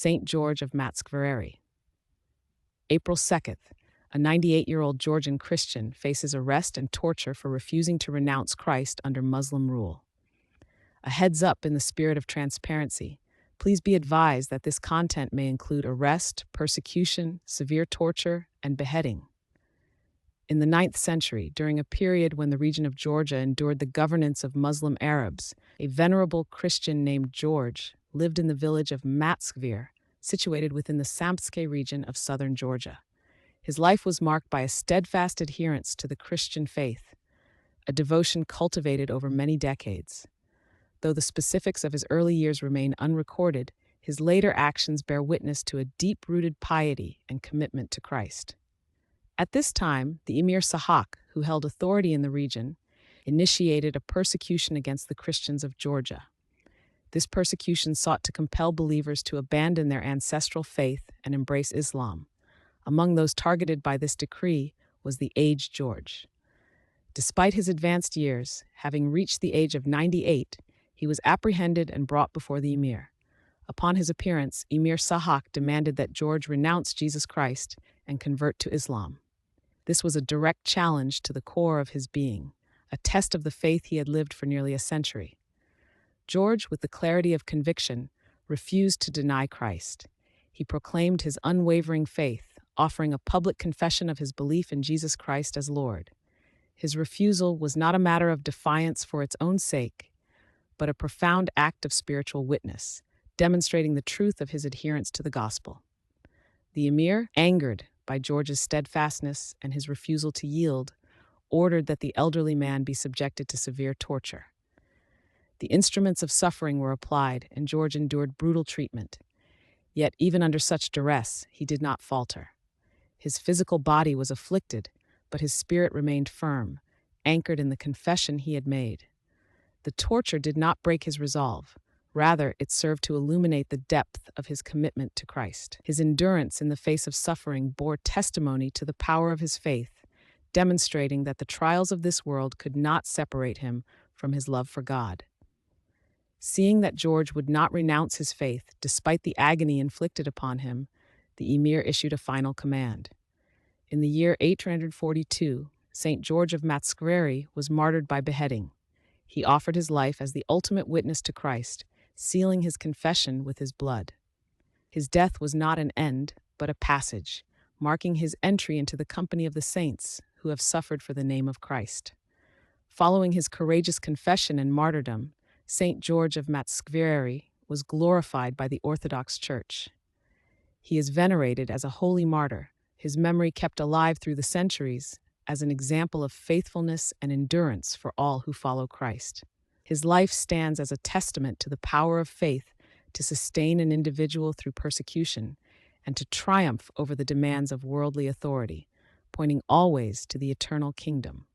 Saint George of Matsqvereri. April 2nd, a 98-year-old Georgian Christian faces arrest and torture for refusing to renounce Christ under Muslim rule. A heads up in the spirit of transparency. Please be advised that this content may include arrest, persecution, severe torture, and beheading. In the 9th century, during a period when the region of Georgia endured the governance of Muslim Arabs, a venerable Christian named George lived in the village of Matsqvereri, situated within the Matskevereli region of southern Georgia. His life was marked by a steadfast adherence to the Christian faith, a devotion cultivated over many decades. Though the specifics of his early years remain unrecorded, his later actions bear witness to a deep-rooted piety and commitment to Christ. At this time, the Emir Sahak, who held authority in the region, initiated a persecution against the Christians of Georgia. This persecution sought to compel believers to abandon their ancestral faith and embrace Islam. Among those targeted by this decree was the aged George. Despite his advanced years, having reached the age of 98, he was apprehended and brought before the emir. Upon his appearance, Emir Sahak demanded that George renounce Jesus Christ and convert to Islam. This was a direct challenge to the core of his being, a test of the faith he had lived for nearly a century. George, with the clarity of conviction, refused to deny Christ. He proclaimed his unwavering faith, offering a public confession of his belief in Jesus Christ as Lord. His refusal was not a matter of defiance for its own sake, but a profound act of spiritual witness, demonstrating the truth of his adherence to the gospel. The emir, angered by George's steadfastness and his refusal to yield, ordered that the elderly man be subjected to severe torture. The instruments of suffering were applied, and George endured brutal treatment. Yet, even under such duress, he did not falter. His physical body was afflicted, but his spirit remained firm, anchored in the confession he had made. The torture did not break his resolve. Rather, it served to illuminate the depth of his commitment to Christ. His endurance in the face of suffering bore testimony to the power of his faith, demonstrating that the trials of this world could not separate him from his love for God. Seeing that George would not renounce his faith despite the agony inflicted upon him, the emir issued a final command. In the year 842, Saint George of Matsqvereri was martyred by beheading. He offered his life as the ultimate witness to Christ, sealing his confession with his blood. His death was not an end, but a passage, marking his entry into the company of the saints who have suffered for the name of Christ. Following his courageous confession and martyrdom, Saint George of Matskevereli was glorified by the Orthodox Church. He is venerated as a holy martyr, his memory kept alive through the centuries as an example of faithfulness and endurance for all who follow Christ. His life stands as a testament to the power of faith to sustain an individual through persecution and to triumph over the demands of worldly authority, pointing always to the eternal kingdom.